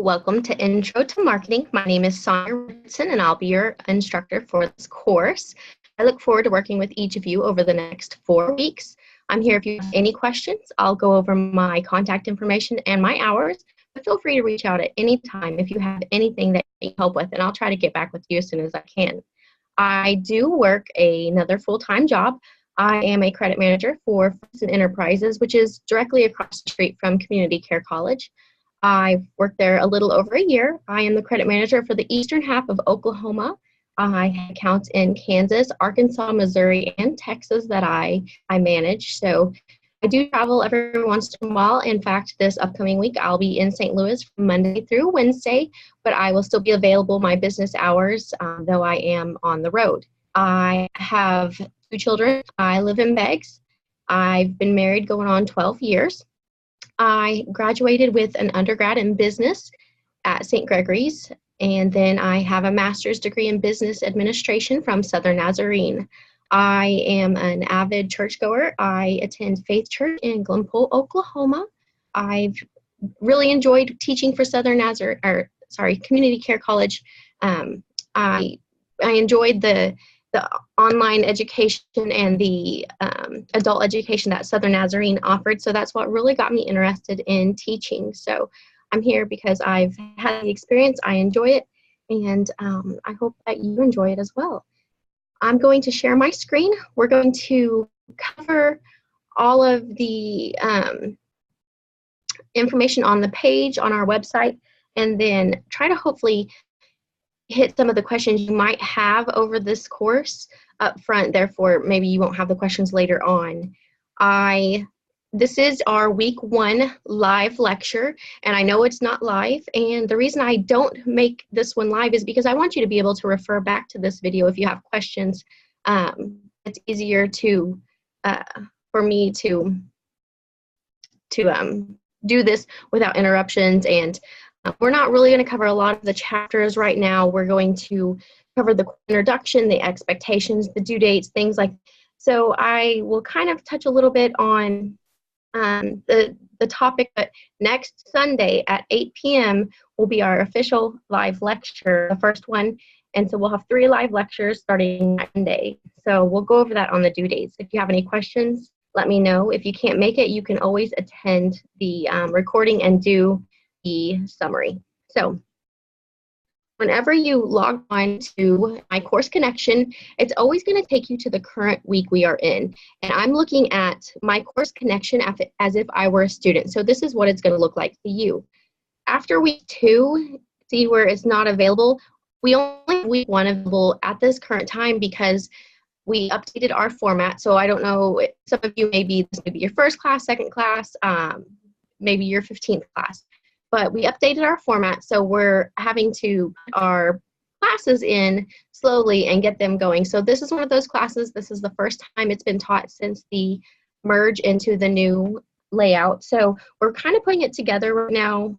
welcome to Intro to Marketing. My name is Sonia Richardson, and I'll be your instructor for this course. I look forward to working with each of you over the next 4 weeks. I'm here if you have any questions. I'll go over my contact information and my hours, but feel free to reach out at any time if you have anything that you need help with, and I'll try to get back with you as soon as I can. I do work another full-time job. I am a credit manager for Ferguson Enterprises, which is directly across the street from Community Care College. I've worked there a little over a year. I am the credit manager for the eastern half of Oklahoma. I have accounts in Kansas, Arkansas, Missouri, and Texas that I manage. So I do travel every once in a while. In fact, this upcoming week, I'll be in St. Louis from Monday through Wednesday, but I will still be available my business hours, though I am on the road. I have 2 children. I live in Beggs. I've been married going on 12 years. I graduated with an undergrad in business at St. Gregory's, and then I have a master's degree in business administration from Southern Nazarene. I am an avid churchgoer. I attend Faith Church in Glenpool, Oklahoma. I've really enjoyed teaching for Community Care College. I enjoyed the online education and the adult education that Southern Nazarene offered. So that's what really got me interested in teaching. So I'm here because I've had the experience, I enjoy it, and I hope that you enjoy it as well. I'm going to share my screen. We're going to cover all of the information on the page on our website, and then try to hopefully hit some of the questions you might have over this course up front. Therefore, maybe you won't have the questions later on. This is our week 1 live lecture, and I know it's not live, and the reason I don't make this one live is because I want you to be able to refer back to this video if you have questions. It's easier for me to do this without interruptions, and we're not really going to cover a lot of the chapters right now. We're going to cover the introduction, the expectations, the due dates, things like that. So I will kind of touch a little bit on the topic, but next Sunday at 8 p.m. will be our official live lecture, the first one. And so we'll have 3 live lectures starting Monday. So we'll go over that on the due dates. If you have any questions, let me know. If you can't make it, you can always attend the recording and do the summary. So whenever you log on to My Course Connection, it's always going to take you to the current week we are in. And I'm looking at My Course Connection as if I were a student. So this is what it's going to look like to you. After week 2, see where it's not available, we only have week 1 available at this current time because we updated our format. So I don't know, some of you this may be your first class, second class, maybe your 15th class. But we updated our format, so we're having to put our classes in slowly and get them going. So this is one of those classes. This is the first time it's been taught since the merge into the new layout. So we're kind of putting it together right now.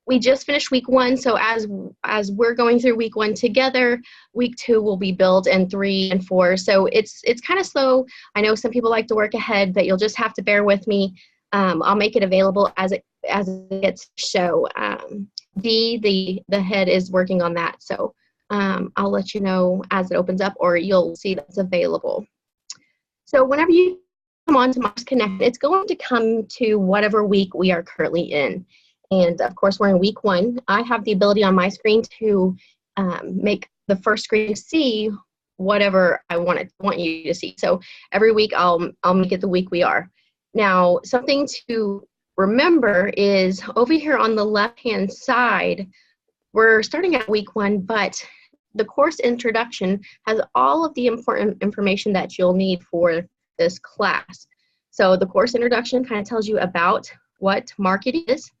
We just finished week 1, so as we're going through week 1 together, week 2 will be built, and 3 and 4. So it's kind of slow. I know some people like to work ahead, but you'll just have to bear with me. I'll make it available as it gets show. The head is working on that, so I'll let you know as it opens up, or you'll see that's available. So whenever you come on to My Course Connect, it's going to come to whatever week we are currently in. And of course, we're in week 1. I have the ability on my screen to make the first screen see whatever I want you to see. So every week I'll make it the week we are. Now, something to remember is over here on the left-hand side, we're starting at week 1, but the course introduction has all of the important information that you'll need for this class. So the course introduction kind of tells you about what marketing is.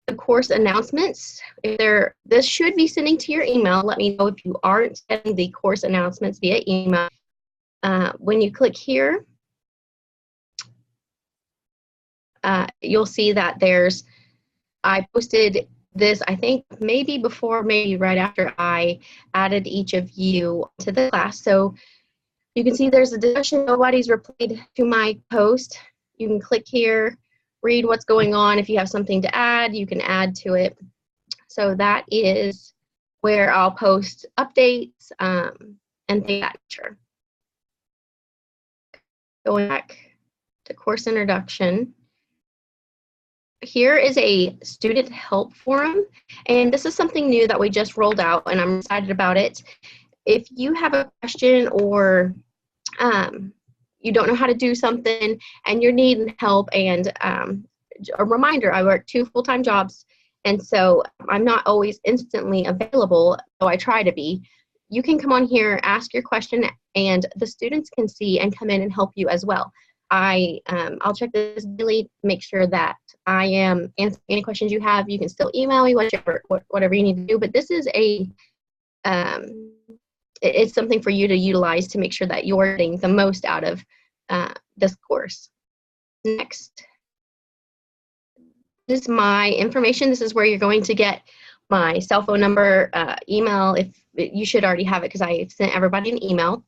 The course announcements, this should be sending to your email. Let me know if you aren't getting the course announcements via email. When you click here, you'll see that I posted this, I think maybe before, maybe right after I added each of you to the class. So you can see there's a discussion, nobody's replied to my post. You can click here. read what's going on. If you have something to add, you can add to it. So that is where I'll post updates and things of that nature. Going back to course introduction, here is a student help forum, and this is something new that we just rolled out, and I'm excited about it. If you have a question or you don't know how to do something and you're needing help, and a reminder, I work 2 full-time jobs, and so I'm not always instantly available, though I try to be. You can come on here, ask your question, and the students can see and come in and help you as well. I'll check this daily, make sure that I am answering any questions you have. You can still email me, whatever you need to do, but this is it's something for you to utilize to make sure that you're getting the most out of this course. Next, this is my information. This is where you're going to get my cell phone number, email. If you should already have it because I sent everybody an email.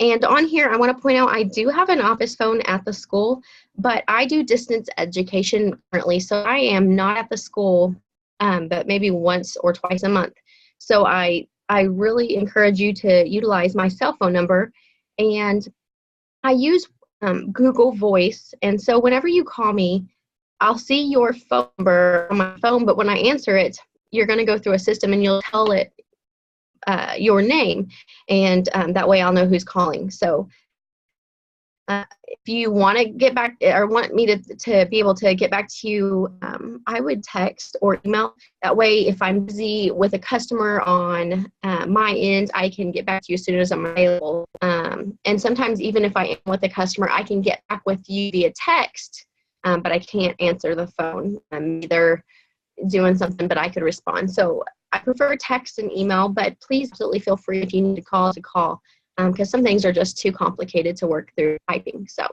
And on here, I want to point out I do have an office phone at the school, but I do distance education currently, so I am not at the school, but maybe once or twice a month. So I really encourage you to utilize my cell phone number, and I use Google Voice, and so whenever you call me, I'll see your phone number on my phone, but when I answer it, you're going to go through a system and you'll tell it your name, and that way I'll know who's calling. So if you want to get back or want me to be able to get back to you, I would text or email. That way, if I'm busy with a customer on my end, I can get back to you as soon as I'm available. And sometimes even if I am with a customer, I can get back with you via text, but I can't answer the phone. I'm either doing something, but I could respond. So I prefer text and email, but please absolutely feel free if you need to call, because some things are just too complicated to work through typing. So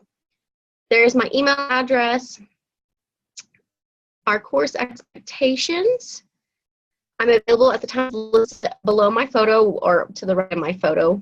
there's my email address. Our course expectations. I'm available at the time listed below my photo or to the right of my photo.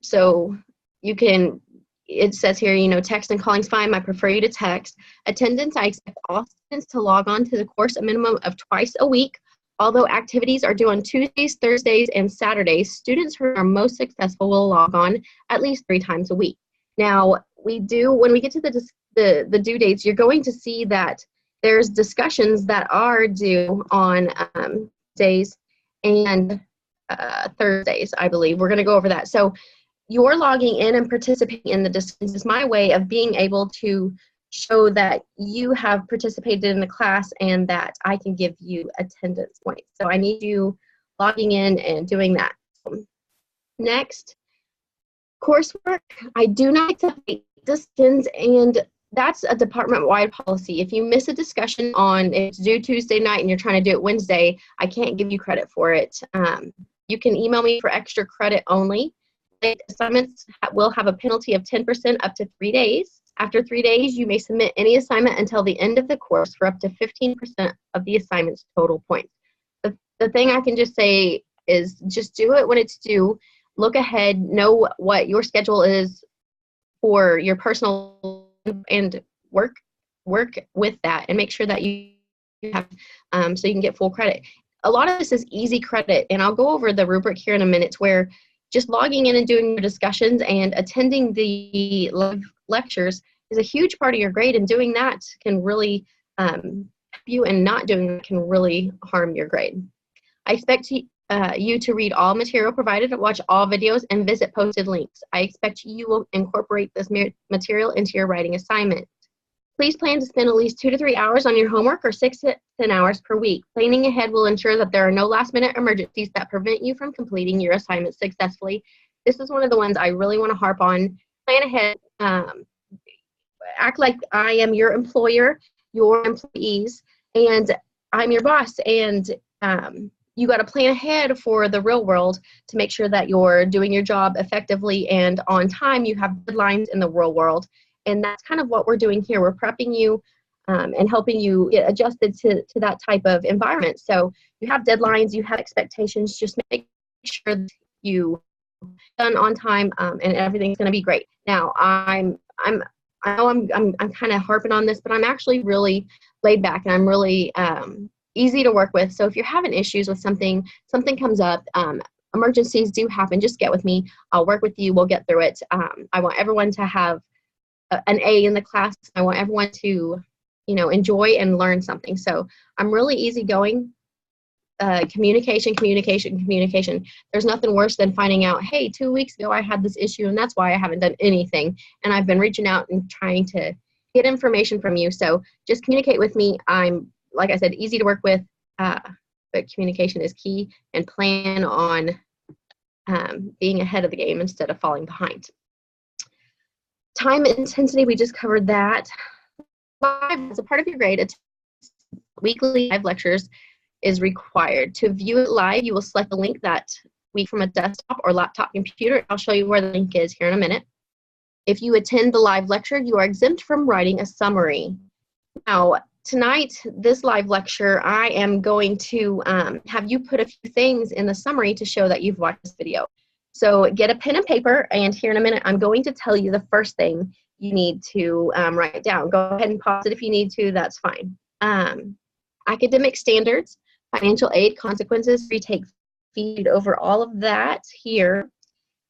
So you can, it says here, text and calling is fine. I prefer you to text. Attendance, I expect all students to log on to the course a minimum of twice a week. Although activities are due on Tuesdays, Thursdays, and Saturdays, students who are most successful will log on at least 3 times a week. Now, when we get to the due dates, you're going to see that there's discussions that are due on days and Thursdays, I believe. We're going to go over that. So you're logging in and participating in the discussions is my way of being able to show that you have participated in the class and that I can give you attendance points. So I need you logging in and doing that. Next, coursework. I do not accept discussions, and that's a department-wide policy. If you miss a discussion on it's due Tuesday night and you're trying to do it Wednesday, I can't give you credit for it. You can email me for extra credit only. Late assignments will have a penalty of 10% up to 3 days. After 3 days, you may submit any assignment until the end of the course for up to 15% of the assignment's total points. The thing I can just say is just do it when it's due. Look ahead, know what your schedule is for your personal, and work with that and make sure that you have so you can get full credit. A lot of this is easy credit, and I'll go over the rubric here in a minute, where just logging in and doing your discussions and attending the live lectures is a huge part of your grade, and doing that can really help you, and not doing that can really harm your grade. I expect you to read all material provided, watch all videos, and visit posted links. I expect you will incorporate this material into your writing assignment. Please plan to spend at least 2 to 3 hours on your homework, or 6 to 10 hours per week. Planning ahead will ensure that there are no last-minute emergencies that prevent you from completing your assignment successfully. This is one of the ones I really want to harp on. Plan ahead. Act like I am your employer, your employees, and I'm your boss. And you got to plan ahead for the real world to make sure that you're doing your job effectively and on time. You have deadlines in the real world. And that's kind of what we're doing here. We're prepping you and helping you get adjusted to that type of environment. So you have deadlines, you have expectations. Just make sure that you done on time, and everything's going to be great. Now, I'm I know I'm kind of harping on this, but I'm actually really laid back, and I'm really easy to work with. So if you're having issues with something comes up, emergencies do happen, just get with me. I'll work with you. We'll get through it. I want everyone to have an A in the class. I want everyone to, enjoy and learn something. So I'm really easygoing. Communication. There's nothing worse than finding out, hey, 2 weeks ago I had this issue and that's why I haven't done anything. And I've been reaching out and trying to get information from you. So just communicate with me. I'm, like I said, easy to work with, but communication is key, and plan on being ahead of the game instead of falling behind. Time intensity, we just covered that. Live, as a part of your grade, weekly live lectures is required. To view it live, you will select the link that week from a desktop or laptop computer. I'll show you where the link is here in a minute. If you attend the live lecture, you are exempt from writing a summary. Now, tonight, this live lecture, I am going to have you put a few things in the summary to show that you've watched this video. So get a pen and paper, and here in a minute, I'm going to tell you the first thing you need to write down. Go ahead and pause it if you need to, that's fine. Academic standards, financial aid, consequences, retake feed over all of that here.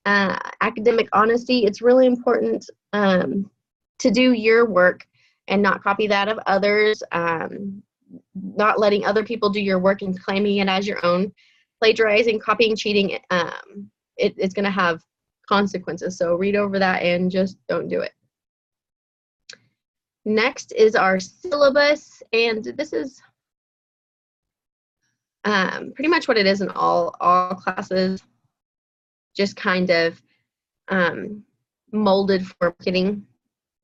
Academic honesty, it's really important to do your work and not copy that of others, not letting other people do your work and claiming it as your own. Plagiarizing, copying, cheating, it's going to have consequences. So read over that and just don't do it. Next is our syllabus, and this is pretty much what it is in all classes, just kind of molded for marketing.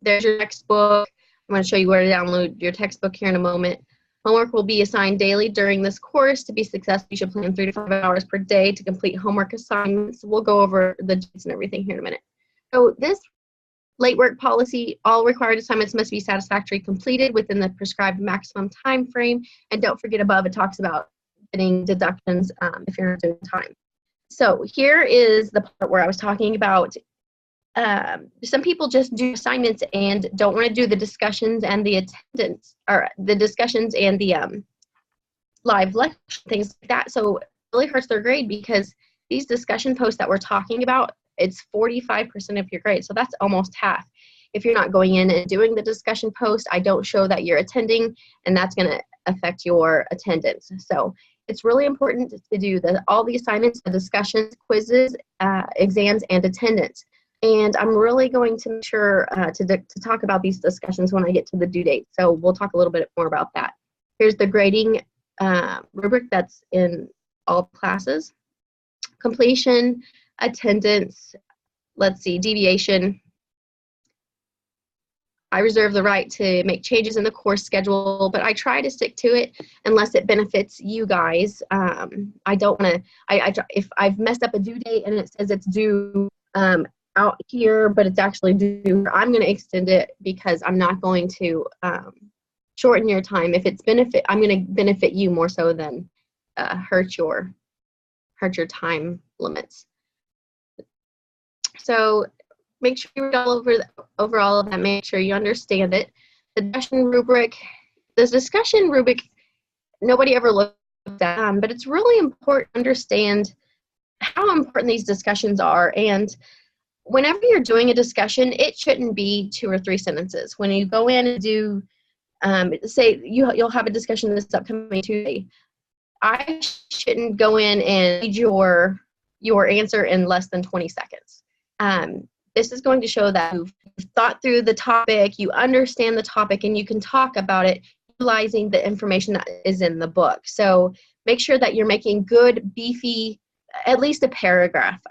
There's your textbook. I'm going to show you where to download your textbook here in a moment. Homework will be assigned daily during this course. To be successful, you should plan 3 to 5 hours per day to complete homework assignments. We'll go over the dates and everything here in a minute. So this late work policy, all required assignments must be satisfactorily completed within the prescribed maximum time frame. And don't forget above, it talks about getting deductions if you're not doing time. So here is the part where I was talking about some people just do assignments and don't want to do the discussions and the attendance, or the discussions and the live lecture, things like that. So it really hurts their grade, because these discussion posts that we're talking about, it's 45% of your grade. So that's almost half. If you're not going in and doing the discussion post, I don't show that you're attending, and that's going to affect your attendance. So it's really important to do all the assignments, the discussions, quizzes, exams, and attendance. And I'm really going to make sure to talk about these discussions when I get to the due date. So we'll talk a little bit more about that. Here's the grading rubric that's in all classes. Completion, attendance, let's see, deviation. I reserve the right to make changes in the course schedule, but I try to stick to it unless it benefits you guys. I don't want to, if I've messed up a due date and it says it's due out here, but it's actually due, I'm going to extend it, because I'm not going to shorten your time. If it's I'm going to benefit you more so than hurt your time limits. So make sure you read over all of that. Make sure you understand it. The discussion rubric, nobody ever looked at, but it's really important to understand how important these discussions are. And whenever you're doing a discussion, it shouldn't be 2 or 3 sentences. When you go in and do, say you'll have a discussion this upcoming Tuesday, I shouldn't go in and read your answer in less than 20 seconds. This is going to show that you've thought through the topic, you understand the topic, and you can talk about it utilizing the information that is in the book. So make sure that you're making good, beefy, at least a paragraph.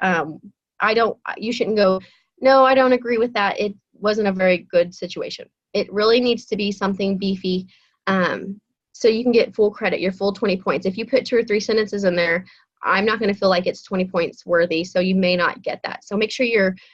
You shouldn't go, no, I don't agree with that. It wasn't a very good situation. It really needs to be something beefy, so you can get full credit, your full 20 points. If you put 2 or 3 sentences in there, I'm not going to feel like it's 20 points worthy, so you may not get that. So make sure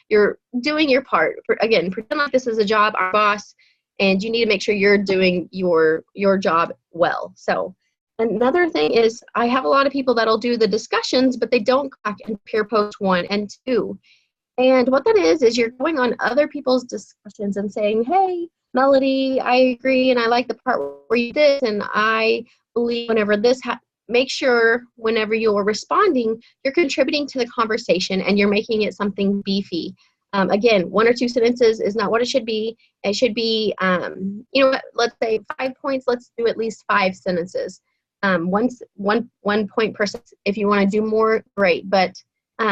you're doing your part. Again, pretend like this is a job, our boss, and you need to make sure you're doing your job well. So another thing is, I have a lot of people that'll do the discussions, but they don't clock and peer post 1 and 2. And what that is you're going on other people's discussions and saying, hey, Melody, I agree, and I like the part where you did this, and I believe whenever this make sure whenever you're responding, you're contributing to the conversation and you're making it something beefy. Again, 1 or 2 sentences is not what it should be. It should be, you know what, let's say 5 points, let's do at least 5 sentences. One point per sentence. If you want to do more, great, but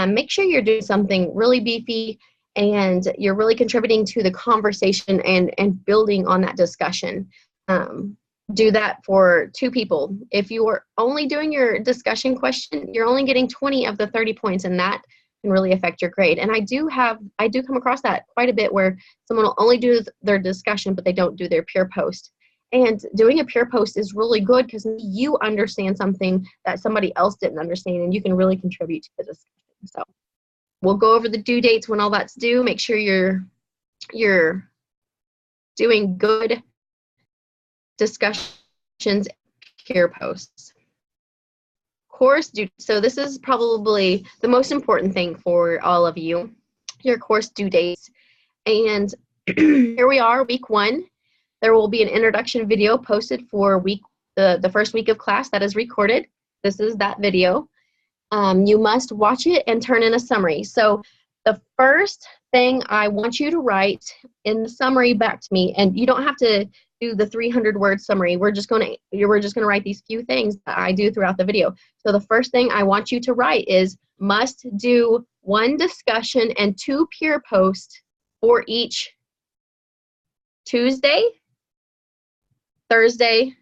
make sure you're doing something really beefy and you're really contributing to the conversation and building on that discussion. Do that for 2 people. If you are only doing your discussion question, you're only getting 20 of the 30 points, and that can really affect your grade. And I do come across that quite a bit where someone will only do their discussion, but they don't do their peer post. And doing a peer post is really good because you understand something that somebody else didn't understand, and you can really contribute to the discussion. So we'll go over the due dates when all that's due. Make sure you're doing good discussions, peer posts. Course due, so this is probably the most important thing for all of you, your course due dates. And here we are, week 1. There will be an introduction video posted for the first week of class that is recorded. This is that video. You must watch it and turn in a summary. So the first thing I want you to write in the summary back to me, and you don't have to do the 300-word summary. We're just going to write these few things that I do throughout the video. So the first thing I want you to write is must do 1 discussion and 2 peer posts for each Tuesday, Thursday,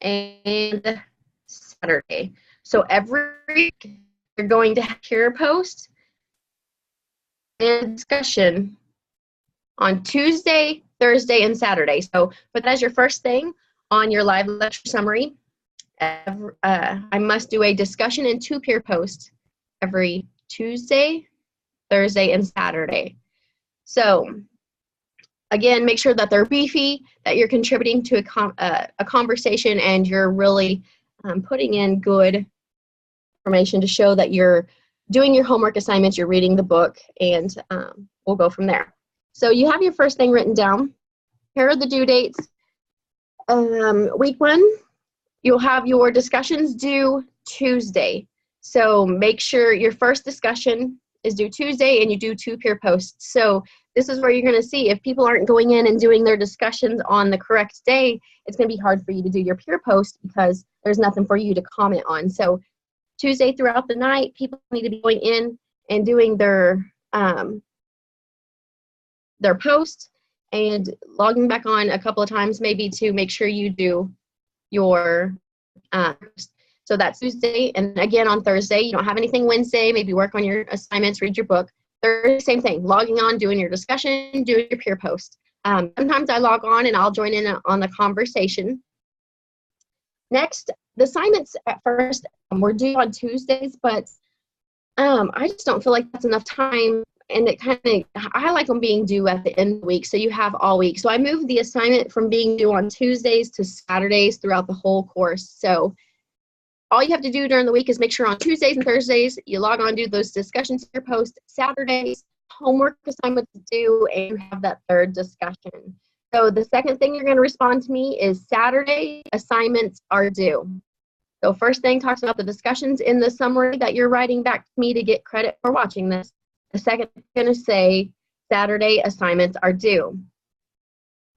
and Saturday. So every week you're going to have peer post and discussion on Tuesday, Thursday, and Saturday. So put that as your first thing on your live lecture summary. I must do a discussion and 2 peer posts every Tuesday, Thursday, and Saturday. So again, make sure that they're beefy, that you're contributing to a conversation, and you're really putting in good information to show that you're doing your homework assignments, you're reading the book, and we'll go from there. So you have your first thing written down. Here are the due dates. Week 1, you'll have your discussions due Tuesday. So make sure your first discussion is due Tuesday and you do 2 peer posts. So this is where you're going to see if people aren't going in and doing their discussions on the correct day, it's going to be hard for you to do your peer post because there's nothing for you to comment on. So Tuesday throughout the night, people need to be going in and doing their post and logging back on a couple of times maybe to make sure you do your so that's Tuesday. And again on Thursday, you don't have anything Wednesday, maybe work on your assignments, read your book. Thursday, same thing, logging on, doing your discussion, doing your peer post. Sometimes I log on and I'll join in on the conversation. Next, the assignments at first were due on Tuesdays, but I just don't feel like that's enough time. And I like them being due at the end of the week, so you have all week. So I moved the assignment from being due on Tuesdays to Saturdays throughout the whole course. So all you have to do during the week is make sure on Tuesdays and Thursdays you log on, do those discussions, your post. Saturdays, homework assignments due, and you have that 3rd discussion. So the second thing you're going to respond to me is Saturday assignments are due. So first thing talks about the discussions in the summary that you're writing back to me to get credit for watching this. The second is going to say Saturday assignments are due.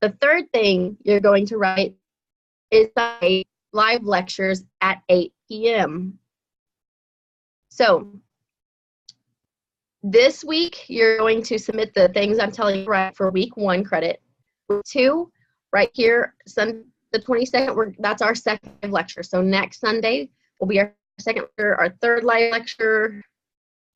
The third thing you're going to write is live lectures at 8 p.m. So this week you're going to submit the things I'm telling you right for week 1 credit. Week 2, right here, Sunday the 22nd, that's our 2nd lecture. So next Sunday will be our 2nd lecture, our 3rd live lecture,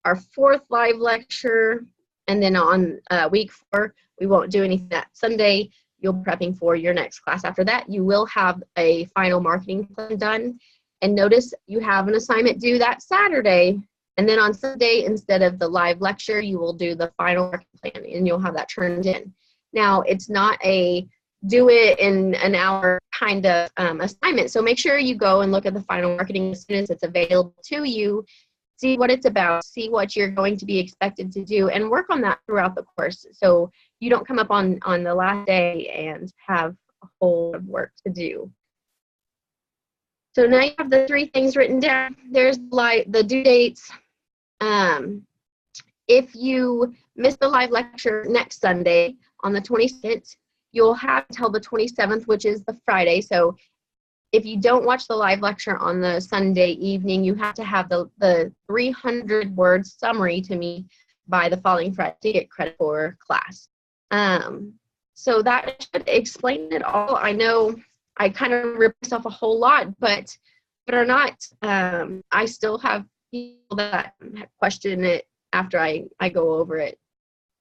our 4th live lecture, and then on week 4, we won't do anything that Sunday. You'll be prepping for your next class. After that, you will have a final marketing plan done. And notice you have an assignment due that Saturday, and then on Sunday, instead of the live lecture, you will do the final marketing plan, and you'll have that turned in. Now, it's not a do it in an hour kind of assignment, so make sure you go and look at the final marketing as soon as it's available to you. see what it's about, see what you're going to be expected to do, and work on that throughout the course so you don't come up on the last day and have a whole lot of work to do. So now you have the 3 things written down. There's the due dates. If you miss the live lecture next Sunday on the 26th, you'll have until the 27th, which is the Friday. So if you don't watch the live lecture on the Sunday evening, you have to have the 300-word summary to me by the following Friday to get credit for class. So that should explain it all. I know I kind of rip myself a whole lot, but or not, I still have people that question it after I go over it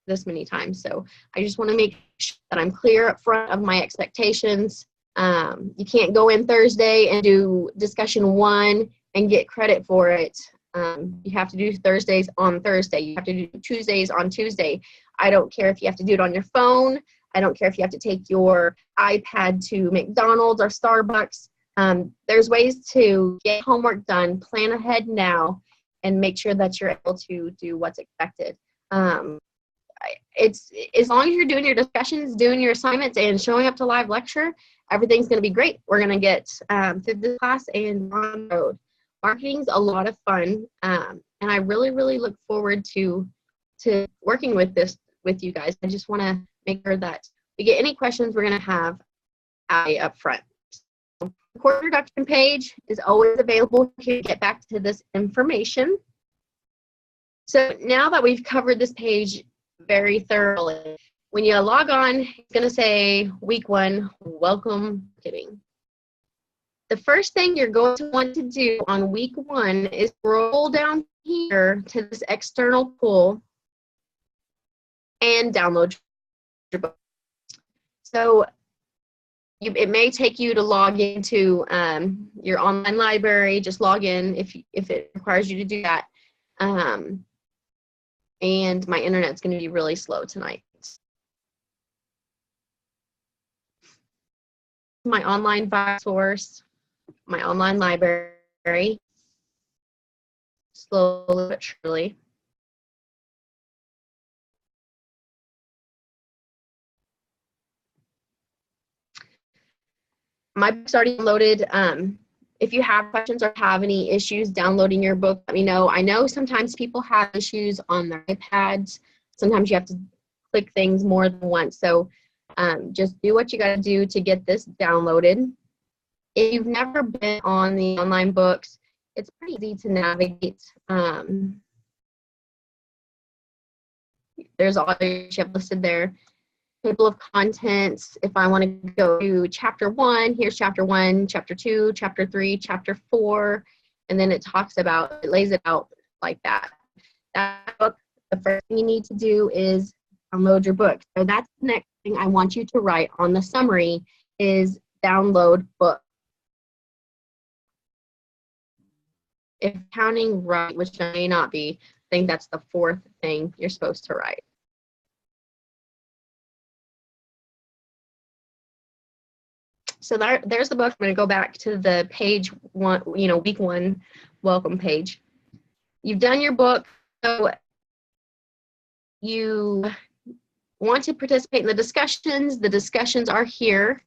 this many times. So I just want to make sure that I'm clear up front of my expectations. You can't go in Thursday and do discussion 1 and get credit for it. You have to do Thursdays on Thursday. You have to do Tuesdays on Tuesday. I don't care if you have to do it on your phone. I don't care if you have to take your iPad to McDonald's or Starbucks. There's ways to get homework done, plan ahead now, and make sure that you're able to do what's expected. It's as long as you're doing your discussions, doing your assignments, and showing up to live lecture, everything's going to be great. We're going to get through this class and on the road. Marketing's a lot of fun, and I really, really look forward to working with you guys. I just want to make sure that we get any questions we're going to have up front. So the course introduction page is always available to get back to this information. So now that we've covered this page very thoroughly, when you log on, it's going to say week 1, welcome marketing. The first thing you're going to want to do on week 1 is scroll down here to this external pool and download your book. So it may take you to log into your online library. Just log in if it requires you to do that. And my internet's going to be really slow tonight. My online file source, my online library, slowly but surely. My book's already loaded. If you have questions or have any issues downloading your book, let me know. I know sometimes people have issues on their iPads. Sometimes you have to click things more than once. So just do what you got to do to get this downloaded. If you've never been on the online books, it's pretty easy to navigate. There's all your ship listed there. Table of contents. If I want to go to chapter 1, here's chapter 1, chapter 2, chapter 3, chapter 4, and then it lays it out like that. That book, the first thing you need to do is download your book. So that's the next thing I want you to write on the summary is download book. If counting right, which I may not be, I think that's the 4th thing you're supposed to write. So there's the book. I'm going to go back to the page 1, week 1 welcome page. You've done your book, so you want to participate in the discussions. The discussions are here.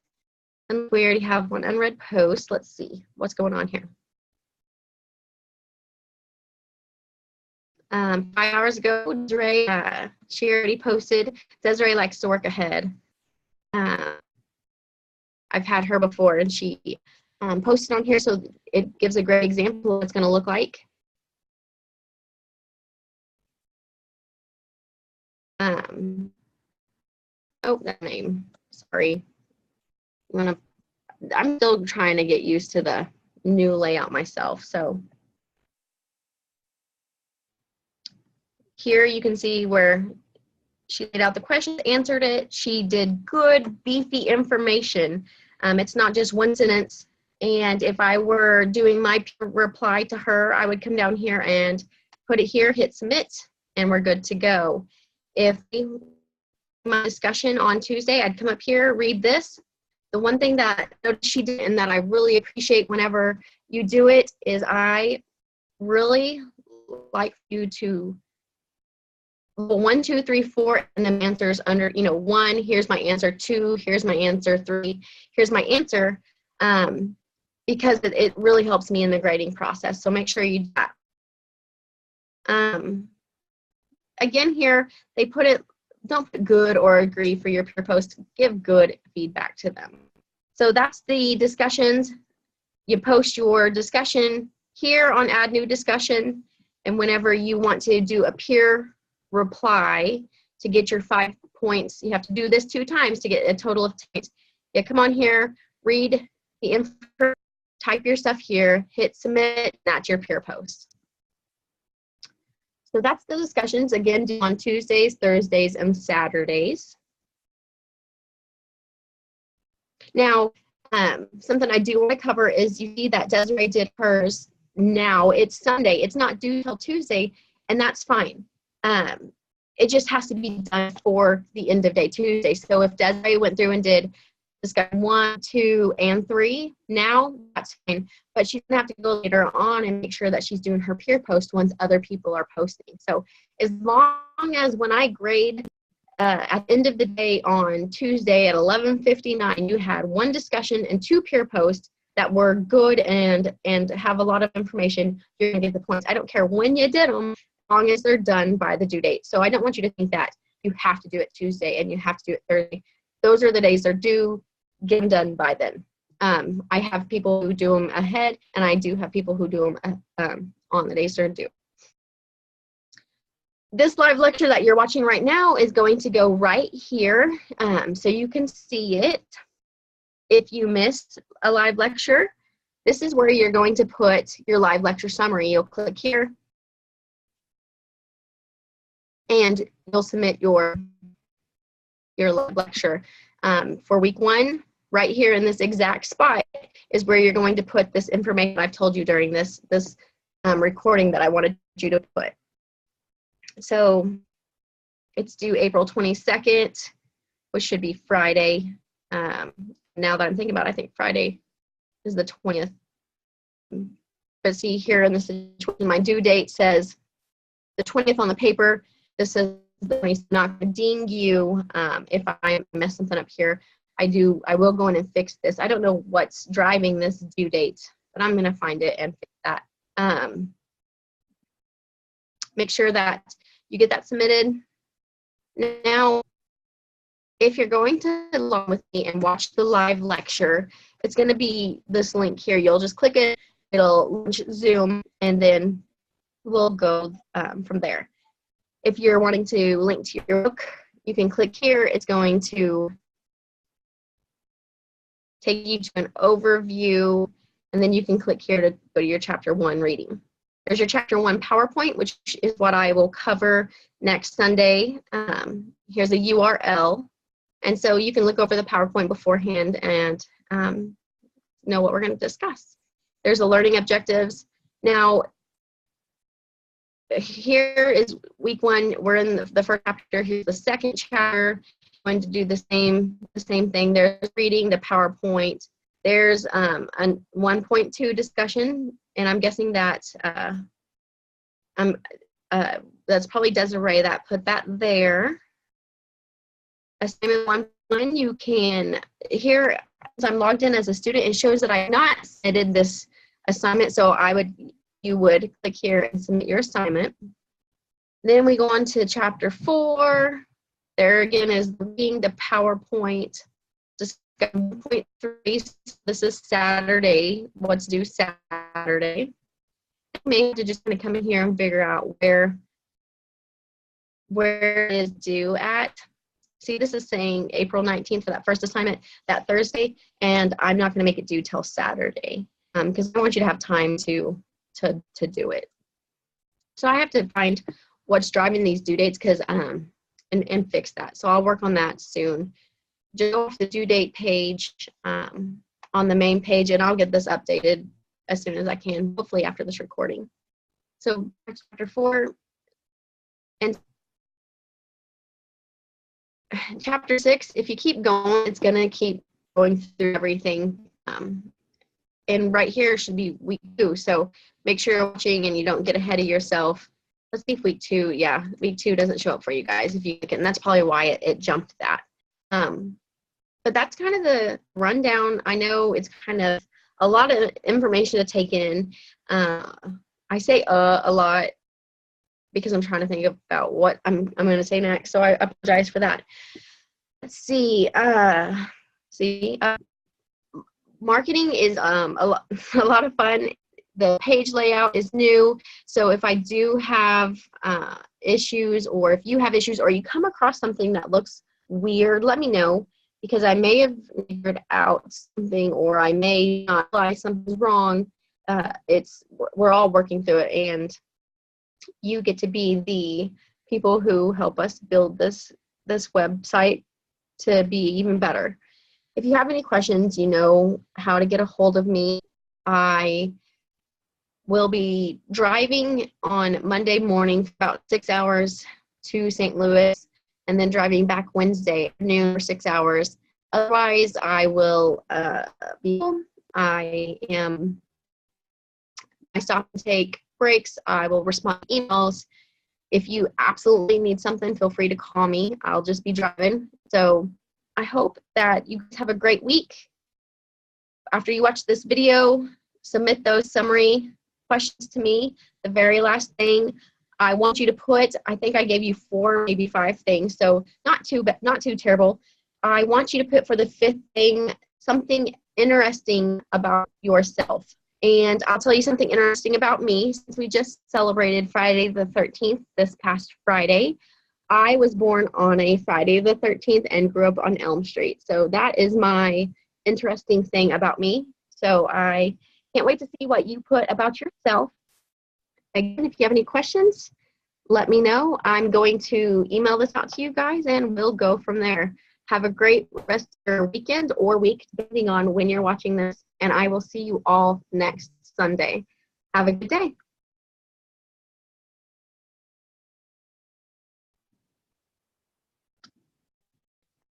And we already have one unread post. Let's see what's going on here. 5 hours ago, Desiree, she already posted. Desiree likes to work ahead. I've had her before, and she posted on here, so it gives a great example of what it's going to look like. Oh, that name. Sorry. I'm still trying to get used to the new layout myself. So here you can see where she laid out the questions, answered it. She did good, beefy information. It's not just one sentence. And if I were doing my reply to her, I would come down here and put it here, hit submit, and we're good to go. If my discussion on Tuesday, I'd come up here, read this. The one thing that she did and that I really appreciate whenever you do it is I really like you to 1, 2, 3, 4, and then answers under, 1, here's my answer, 2, here's my answer, 3, here's my answer, because it really helps me in the grading process. So make sure you do that. Again, here, they put it, don't put good or agree for your peer post, give good feedback to them. So that's the discussions. You post your discussion here on Add New Discussion, and whenever you want to do a peer reply to get your 5 points, you have to do this 2 times to get a total of 10 points. Yeah, come on here, read the info, type your stuff here, hit submit, that's your peer post. So that's the discussions, again, due on Tuesdays, Thursdays, and Saturdays. Now, something I do want to cover is you see that Desiree did hers now. It's Sunday. It's not due till Tuesday, and that's fine. It just has to be done for the end of day Tuesday. So if Desiree went through and did discussion 1, 2, and 3 now, that's fine. But she's gonna have to go later on and make sure that she's doing her peer post once other people are posting. So as long as when I grade at the end of the day on Tuesday at 11:59, you had 1 discussion and 2 peer posts that were good and have a lot of information, you're gonna get the points. I don't care when you did them, as long as they're done by the due date. So I don't want you to think that you have to do it Tuesday and you have to do it Thursday. Those are the days they're due, get them done by then. I have people who do them ahead, and I do have people who do them on the days they're due. This live lecture that you're watching right now is going to go right here, so you can see it. If you missed a live lecture, this is where you're going to put your live lecture summary. You'll click here, and you'll submit your live lecture. For week 1, right here in this exact spot is where you're going to put this information I've told you during this recording that I wanted you to put. So it's due April 22nd, which should be Friday. Now that I'm thinking about it, I think Friday is the 20th. But see here in this situation, my due date says the 20th on the paper. This says the 20th. Not going to ding you if I mess something up here. I will go in and fix this. I don't know what's driving this due date, but I'm going to find it and fix that. Make sure that you get that submitted. Now, if you're going to along with me and watch the live lecture, it's going to be this link here. You'll just click it, it'll launch Zoom, and then we'll go from there. If you're wanting to link to your book, you can click here. It's going to take you to an overview, and then you can click here to go to your chapter 1 reading. There's your chapter 1 PowerPoint, which is what I will cover next Sunday. Here's a URL. And so you can look over the PowerPoint beforehand and know what we're going to discuss. There's the learning objectives. Now, here is week 1. We're in the first chapter. Here's the second chapter. I'm going to do the same thing. There's reading, the PowerPoint. There's a 1.2 discussion, and I'm guessing that that's probably Desiree that put that there. Assignment 1, you can, here, as I'm logged in as a student, it shows that I have not submitted this assignment, so you would click here and submit your assignment. Then we go on to chapter 4. There again is reading, the PowerPoint. Just 1.3, this is Saturday, what's due Saturday. I may have to just kind of come in here and figure out where it is due at. See, this is saying April 19th for that first assignment, that Thursday, and I'm not going to make it due till Saturday because I want you to have time to do it. So I have to find what's driving these due dates because and fix that. So I'll work on that soon. Just go off the due date page on the main page, and I'll get this updated as soon as I can, hopefully after this recording. So chapter 4 and chapter 6, if you keep going, it's going to keep going through everything and right here should be week 2. So make sure you're watching and you don't get ahead of yourself. Let's see if week 2, yeah, week 2 doesn't show up for you guys if you click it, and that's probably why it jumped that. But that's kind of the rundown. I know it's kind of a lot of information to take in. I say a lot because I'm trying to think about what I'm going to say next, so I apologize for that. Let's see. Marketing is a lot of fun. The page layout is new, so if I do have issues, or if you have issues, or you come across something that looks weird, let me know, because I may have figured out something, or I may not realize something's wrong. We're all working through it, and you get to be the people who help us build this website to be even better. If you have any questions, you know how to get a hold of me. I will be driving on Monday morning for about 6 hours to St. Louis, and then driving back Wednesday afternoon for 6 hours. Otherwise, I will I stop and take breaks. I will respond to emails. If you absolutely need something, feel free to call me. I'll just be driving. So I hope that you guys have a great week. After you watch this video, submit those summary questions to me. The very last thing I want you to put, I think I gave you 4, maybe 5 things, so not too terrible. I want you to put for the 5th thing something interesting about yourself. And I'll tell you something interesting about me. Since we just celebrated Friday the 13th this past Friday, I was born on a Friday the 13th and grew up on Elm Street. So that is my interesting thing about me. So I can't wait to see what you put about yourself. Again, if you have any questions, let me know. I'm going to email this out to you guys, and we'll go from there. Have a great rest of your weekend or week, depending on when you're watching this, and I will see you all next Sunday. Have a good day.